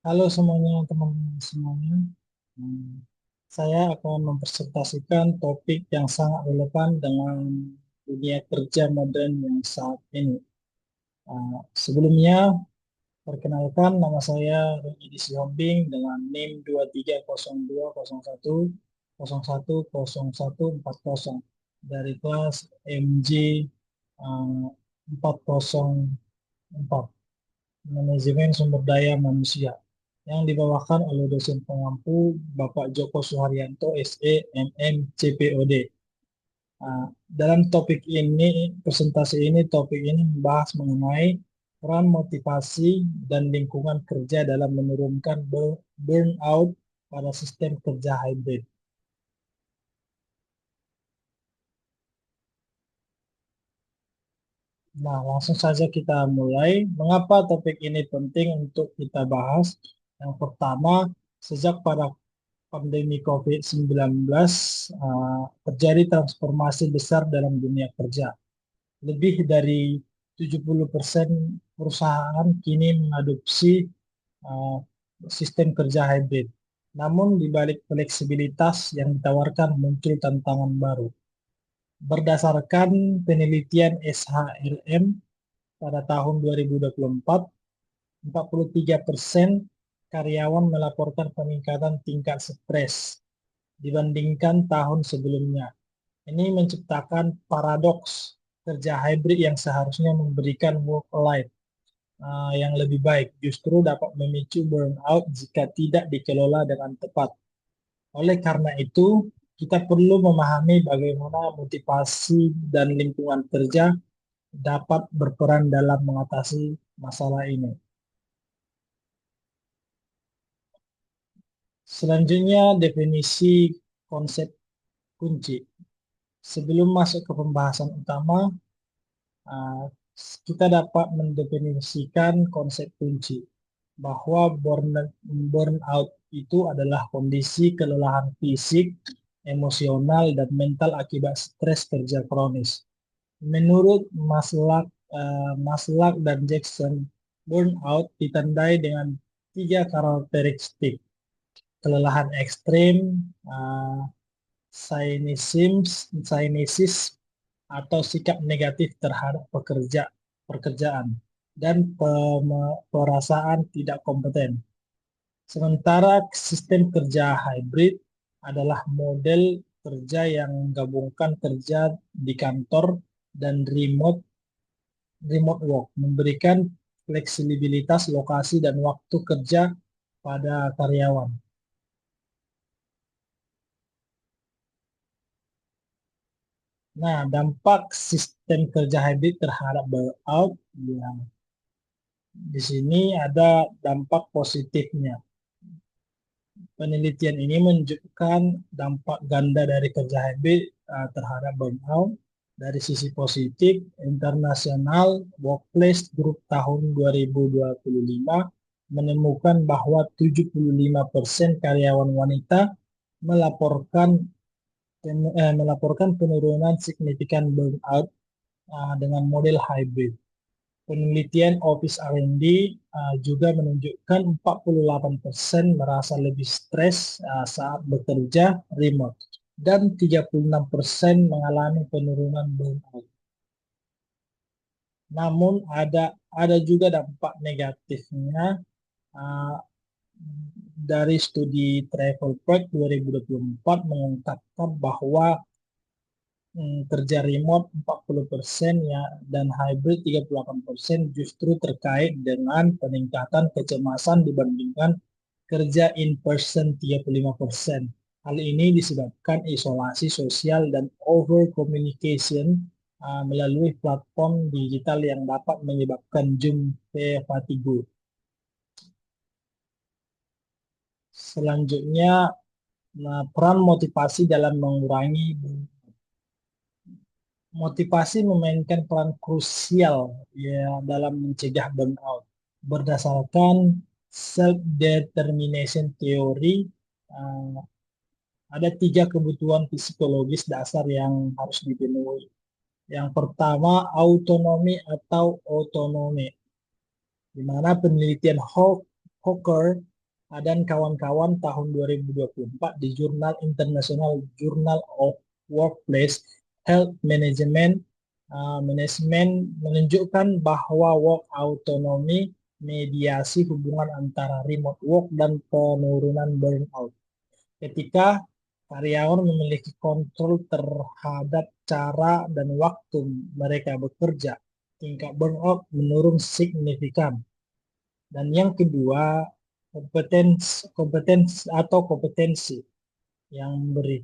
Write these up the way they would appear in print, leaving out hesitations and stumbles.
Halo semuanya, teman-teman semuanya. Hmm, Saya akan mempresentasikan topik yang sangat relevan dengan dunia kerja modern yang saat ini. Sebelumnya, perkenalkan nama saya Rudi Sihombing dengan NIM 230201010140 dari kelas MJ 404. Manajemen Sumber Daya Manusia yang dibawakan oleh dosen pengampu Bapak Joko Suharyanto SE MM CPOD. Dalam presentasi ini, topik ini membahas mengenai peran motivasi dan lingkungan kerja dalam menurunkan burnout pada sistem kerja hybrid. Nah, langsung saja kita mulai. Mengapa topik ini penting untuk kita bahas? Yang pertama, sejak pada pandemi COVID-19 terjadi transformasi besar dalam dunia kerja. Lebih dari 70% perusahaan kini mengadopsi uh, sistem kerja hybrid. Namun di balik fleksibilitas yang ditawarkan muncul tantangan baru. Berdasarkan penelitian SHRM pada tahun 2024, 43% karyawan melaporkan peningkatan tingkat stres dibandingkan tahun sebelumnya. Ini menciptakan paradoks kerja hybrid yang seharusnya memberikan work life yang lebih baik, justru dapat memicu burnout jika tidak dikelola dengan tepat. Oleh karena itu, kita perlu memahami bagaimana motivasi dan lingkungan kerja dapat berperan dalam mengatasi masalah ini. Selanjutnya, definisi konsep kunci. Sebelum masuk ke pembahasan utama, uh, kita dapat mendefinisikan konsep kunci bahwa burnout itu adalah kondisi kelelahan fisik, emosional, dan mental akibat stres kerja kronis. Menurut Maslach dan Jackson, burnout ditandai dengan tiga karakteristik: kelelahan ekstrim, uh, cynicism atau sikap negatif terhadap pekerjaan dan perasaan tidak kompeten. Sementara sistem kerja hybrid adalah model kerja yang menggabungkan kerja di kantor dan remote work, memberikan fleksibilitas lokasi dan waktu kerja pada karyawan. Nah, dampak sistem kerja hybrid terhadap burnout, ya, di sini ada dampak positifnya. Penelitian ini menunjukkan dampak ganda dari kerja hybrid terhadap burnout. Dari sisi positif, International Workplace Group tahun 2025 menemukan bahwa 75% karyawan wanita melaporkan melaporkan penurunan signifikan burnout dengan model hybrid. Penelitian Office R&D juga menunjukkan 48% merasa lebih stres saat bekerja remote dan 36% mengalami penurunan burnout. Namun ada juga dampak negatifnya uh, dari studi Travel Pack 2024 mengungkapkan bahwa kerja remote 40% ya dan hybrid 38% justru terkait dengan peningkatan kecemasan dibandingkan kerja in person 35%. Hal ini disebabkan isolasi sosial dan over communication melalui platform digital yang dapat menyebabkan jumpa fatigue. Selanjutnya, peran motivasi dalam mengurangi motivasi memainkan peran krusial ya dalam mencegah burnout. Berdasarkan self-determination theory, uh, ada tiga kebutuhan psikologis dasar yang harus dipenuhi. Yang pertama, autonomi atau otonomi, di mana penelitian Hawker dan kawan-kawan tahun 2024 di Jurnal International Journal of Workplace Health Management menunjukkan bahwa work autonomy mediasi hubungan antara remote work dan penurunan burnout. Ketika karyawan memiliki kontrol terhadap cara dan waktu mereka bekerja, tingkat burnout menurun signifikan. Dan yang kedua, kompetensi yang eh,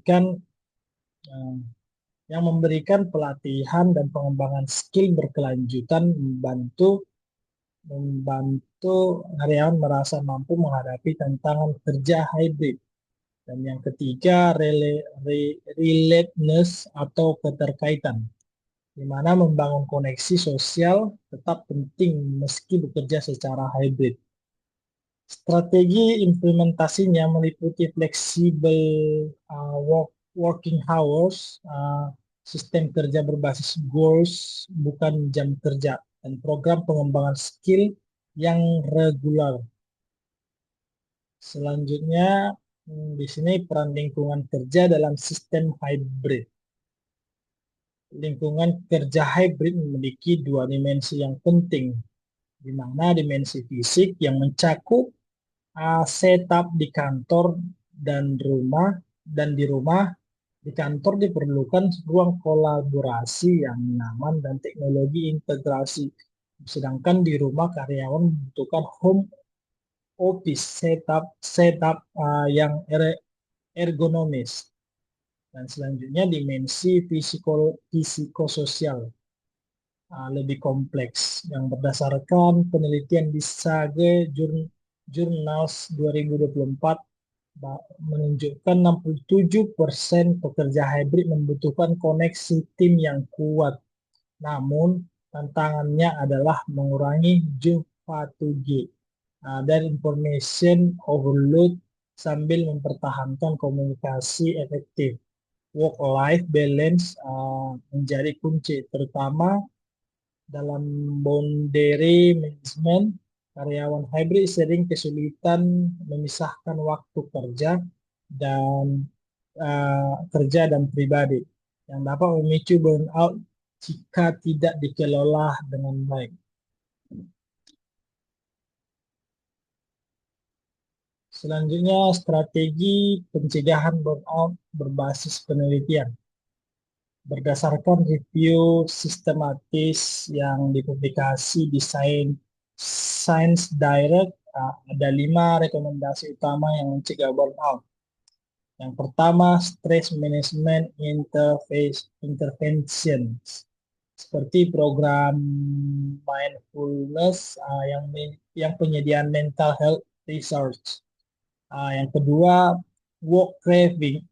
memberikan pelatihan dan pengembangan skill berkelanjutan membantu karyawan merasa mampu menghadapi tantangan kerja hybrid. Dan yang ketiga, relatedness atau keterkaitan, di mana membangun koneksi sosial tetap penting meski bekerja secara hybrid. Strategi implementasinya meliputi fleksibel working hours, sistem kerja berbasis goals bukan jam kerja, dan program pengembangan skill yang regular. Selanjutnya, di sini peran lingkungan kerja dalam sistem hybrid. Lingkungan kerja hybrid memiliki dua dimensi yang penting, di mana dimensi fisik yang mencakup setup di kantor dan di rumah. Di kantor diperlukan ruang kolaborasi yang nyaman dan teknologi integrasi. Sedangkan di rumah karyawan membutuhkan home office setup yang ergonomis. Dan selanjutnya dimensi psikososial lebih kompleks yang berdasarkan penelitian di Sage Journals 2024 menunjukkan 67% pekerja hybrid membutuhkan koneksi tim yang kuat. Namun, tantangannya adalah mengurangi fatigue dan information overload sambil mempertahankan komunikasi efektif. Work-life balance menjadi kunci, terutama dalam boundary management. Karyawan hybrid sering kesulitan memisahkan waktu kerja dan pribadi, yang dapat memicu burnout jika tidak dikelola dengan baik. Selanjutnya, strategi pencegahan burnout berbasis penelitian. Berdasarkan review sistematis yang dipublikasi di Science Direct, ada 5 rekomendasi utama yang mencegah burnout. Yang pertama, stress management interventions, seperti program mindfulness yang penyediaan mental health research. Yang kedua, work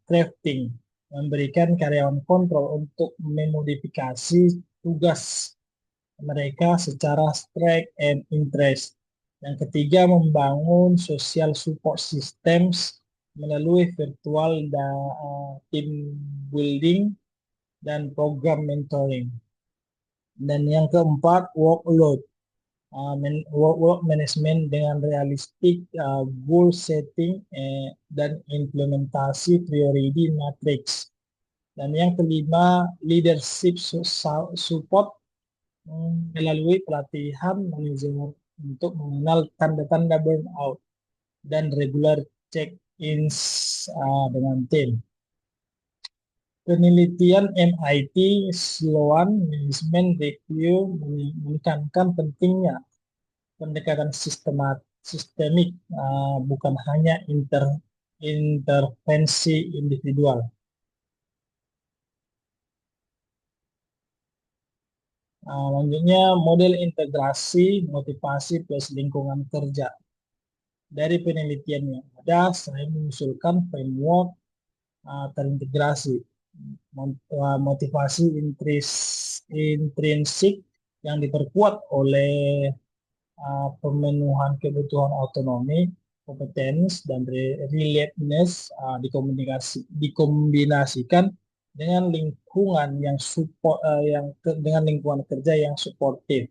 crafting, memberikan karyawan kontrol untuk memodifikasi tugas mereka secara strength and interest. Yang ketiga, membangun social support systems melalui virtual team building dan program mentoring. Dan yang keempat, workload work management dengan realistik goal setting dan implementasi priority matrix. Dan yang kelima, leadership support melalui pelatihan manajemen untuk mengenal tanda-tanda burnout dan regular check-ins dengan tim. Penelitian MIT Sloan Management Review menekankan pentingnya pendekatan sistemik, bukan hanya intervensi individual. Lanjutnya, model integrasi motivasi plus lingkungan kerja. Dari penelitian yang ada, saya mengusulkan framework terintegrasi, motivasi intrinsik yang diperkuat oleh pemenuhan kebutuhan otonomi, kompetensi, dan relatedness dikombinasikan dengan lingkungan kerja yang suportif.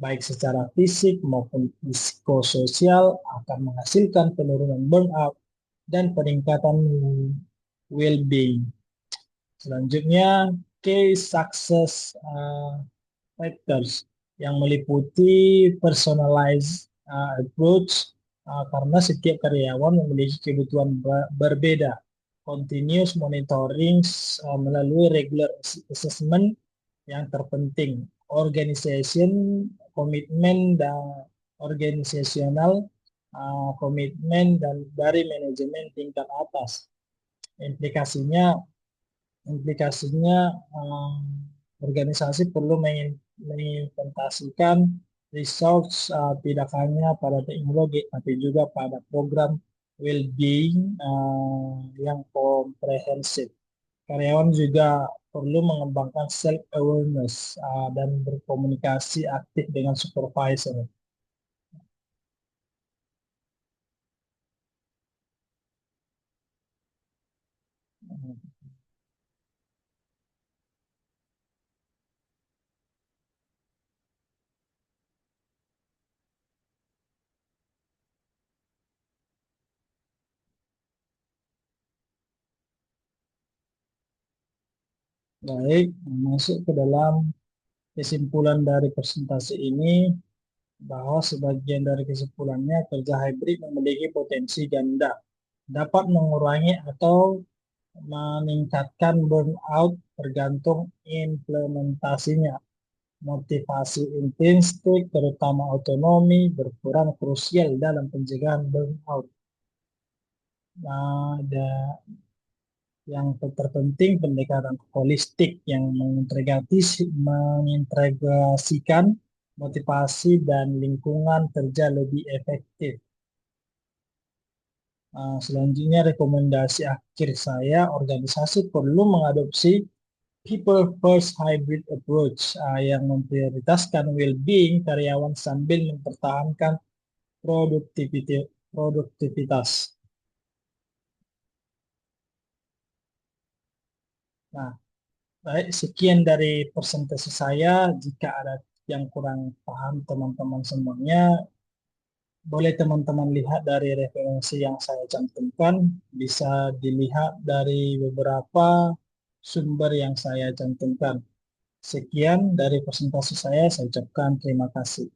baik secara fisik maupun psikososial, akan menghasilkan penurunan burnout dan peningkatan well-being. Selanjutnya, key success factors yang meliputi personalized approach, karena setiap karyawan memiliki kebutuhan berbeda. Continuous monitoring melalui regular assessment yang terpenting. Organization komitmen dan organisasional komitmen dan dari manajemen tingkat atas. Implikasinya implikasinya um, organisasi perlu mengimplementasikan research, tidak hanya pada teknologi tapi juga pada program well-being yang komprehensif. Karyawan juga perlu mengembangkan self-awareness dan berkomunikasi aktif dengan supervisor. Baik, masuk ke dalam kesimpulan dari presentasi ini, bahwa sebagian dari kesimpulannya kerja hybrid memiliki potensi ganda, dapat mengurangi atau meningkatkan burnout tergantung implementasinya. Motivasi intrinsik, terutama otonomi, berperan krusial dalam pencegahan burnout. Nah, yang terpenting pendekatan holistik yang mengintegrasikan motivasi dan lingkungan kerja lebih efektif. Selanjutnya rekomendasi akhir saya, organisasi perlu mengadopsi people first hybrid approach yang memprioritaskan well-being karyawan sambil mempertahankan produktivitas. Nah, baik, sekian dari presentasi saya. Jika ada yang kurang paham teman-teman semuanya, boleh teman-teman lihat dari referensi yang saya cantumkan. Bisa dilihat dari beberapa sumber yang saya cantumkan. Sekian dari presentasi saya ucapkan terima kasih.